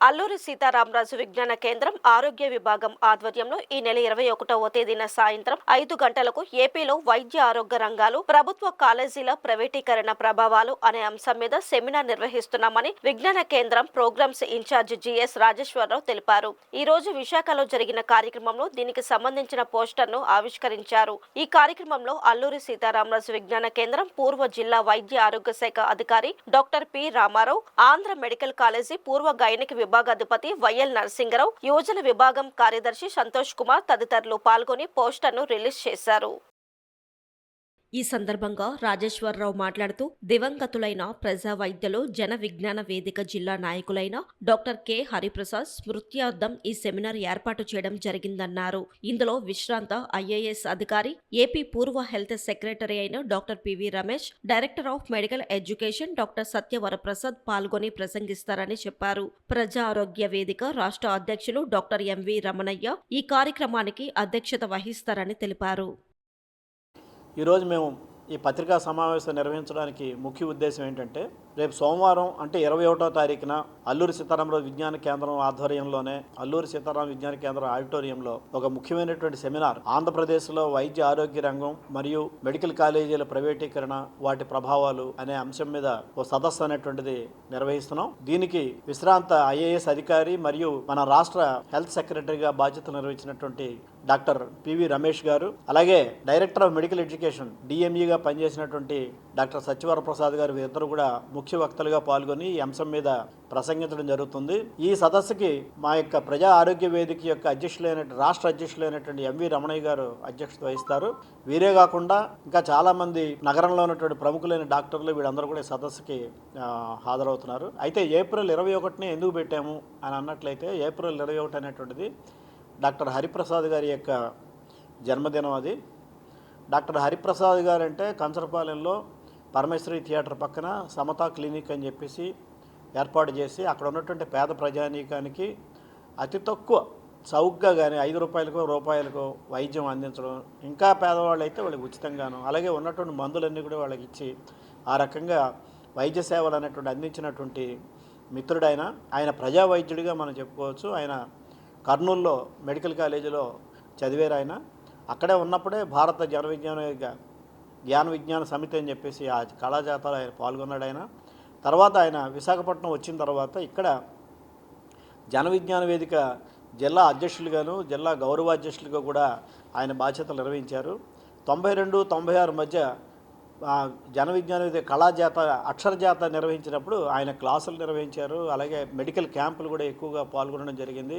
అల్లూరి సీతారామరాజు విజ్ఞాన కేంద్రం ఆరోగ్య విభాగం ఆధ్వర్యంలో ఈ నెల 21వ తేదీన సాయంత్రం 5 గంటలకు ఏపీలో వైద్య ఆరోగ్య రంగాలు ప్రభుత్వ కాలేజీల ప్రైవేటీకరణ ప్రభావాలు అనే అంశం మీద సెమినార్ నిర్వహిస్తున్నామని విజ్ఞాన కేంద్రం ప్రోగ్రామ్స్ ఇన్ఛార్జ్ జిఎస్ రాజేశ్వరరావు తెలిపారు. ఈ రోజు విశాఖలో జరిగిన కార్యక్రమంలో దీనికి సంబంధించిన పోస్టర్ను ఆవిష్కరించారు. ఈ కార్యక్రమంలో అల్లూరి సీతారామరాజు విజ్ఞాన కేంద్రం పూర్వ జిల్లా వైద్య ఆరోగ్య శాఖ అధికారి doctor P Ramarao, Andhra medical college పూర్వ గైనిక్ విభాగాధిపతి వైఎల్ నరసింగరావు, యువజన విభాగం కార్యదర్శి సంతోష్ కుమార్ తదితరులు పాల్గొని పోస్టర్ను రిలీజ్ చేశారు. ఈ సందర్భంగా రాజేశ్వరరావు మాట్లాడుతూ దివంగతులైన ప్రజా వైద్యులు జన విజ్ఞాన వేదిక జిల్లా నాయకులైన డాక్టర్ కె హరిప్రసాద్ స్మృత్యార్థం ఈ సెమినార్ ఏర్పాటు చేయడం జరిగిందన్నారు. ఇందులో విశ్రాంత ఐఏఎస్ అధికారి, ఏపీ పూర్వ హెల్త్ సెక్రటరీ అయిన doctor PV Ramesh, director of medical education doctor Satyavaraprasad పాల్గొని ప్రసంగిస్తారని చెప్పారు. ప్రజా ఆరోగ్య వేదిక రాష్ట్ర అధ్యక్షులు డాక్టర్ ఎంవి రమణయ్య ఈ కార్యక్రమానికి అధ్యక్షత వహిస్తారని తెలిపారు. ఈరోజు మేము ఈ పత్రికా సమావేశం నిర్వహించడానికి ముఖ్య ఉద్దేశం ఏంటంటే, రేపు సోమవారం అంటే 21వ తారీఖున అల్లూరి సీతారామరాజు విజ్ఞాన కేంద్రం ఆధ్వర్యంలోనే అల్లూరి సీతారామ విజ్ఞాన కేంద్రం ఆడిటోరియంలో ఒక ముఖ్యమైనటువంటి సెమినార్ ఆంధ్రప్రదేశ్లో వైద్య ఆరోగ్య రంగం మరియు మెడికల్ కాలేజీల ప్రైవేటీకరణ వాటి ప్రభావాలు అనే అంశం మీద ఓ సదస్సు అనేటువంటిది నిర్వహిస్తున్నాం. దీనికి విశ్రాంత ఐఏఎస్ అధికారి మరియు మన రాష్ట్ర హెల్త్ సెక్రటరీగా బాధ్యతలు నిర్వహించినటువంటి డాక్టర్ పివి రమేష్ గారు, అలాగే డైరెక్టర్ ఆఫ్ మెడికల్ ఎడ్యుకేషన్ డిఎంఈగా పనిచేసినటువంటి డాక్టర్ సత్యవరప్రసాద్ గారు వీరిద్దరు కూడా ముఖ్య వక్తలుగా పాల్గొని ఈ అంశం మీద ప్రసంగించడం జరుగుతుంది. ఈ సదస్సుకి మా యొక్క ప్రజా ఆరోగ్య వేదిక యొక్క రాష్ట్ర అధ్యక్షులైనటువంటి ఎంవి రమణయ్య గారు అధ్యక్షత వహిస్తారు. వీరే కాకుండా ఇంకా చాలామంది నగరంలో ఉన్నటువంటి ప్రముఖులైన డాక్టర్లు వీళ్ళందరూ కూడా ఈ సదస్సుకి హాజరవుతున్నారు. అయితే ఏప్రిల్ 21ని ఎందుకు పెట్టాము అని అన్నట్లయితే, ఏప్రిల్ 21 అనేటువంటిది డాక్టర్ హరిప్రసాద్ గారి యొక్క జన్మదినం. అది డాక్టర్ హరిప్రసాద్ గారు అంటే కంచరపాలెంలో పరమేశ్వరి థియేటర్ పక్కన సమతా క్లినిక్ అని చెప్పేసి ఏర్పాటు చేసి అక్కడ ఉన్నటువంటి పేద ప్రజానీకానికి అతి తక్కువ చౌకగా కానీ 5 రూపాయలకో వైద్యం అందించడం, ఇంకా పేదవాళ్ళు అయితే వాళ్ళకి ఉచితంగాను, అలాగే ఉన్నటువంటి మందులన్నీ కూడా వాళ్ళకి ఇచ్చి ఆ రకంగా వైద్య సేవలు అనేటువంటి అందించినటువంటి మిత్రుడైన ఆయన ప్రజా వైద్యుడిగా మనం చెప్పుకోవచ్చు. ఆయన కర్నూలులో మెడికల్ కాలేజీలో చదివారు. ఆయన అక్కడే ఉన్నప్పుడే భారత జ్ఞాన విజ్ఞాన సమితి అని చెప్పేసి ఆ కళాజాతలో ఆయన పాల్గొన్నాడు. ఆయన తర్వాత ఆయన విశాఖపట్నం వచ్చిన తర్వాత ఇక్కడ జన విజ్ఞాన వేదిక జిల్లా అధ్యక్షులుగాను జిల్లా గౌరవాధ్యక్షులుగా కూడా ఆయన బాధ్యతలు నిర్వహించారు. 92-96 మధ్య జన విజ్ఞాన వేదిక కళాజాత అక్షరజాత నిర్వహించినప్పుడు ఆయన క్లాసులు నిర్వహించారు. అలాగే మెడికల్ క్యాంపులు కూడా ఎక్కువగా పాల్గొనడం జరిగింది.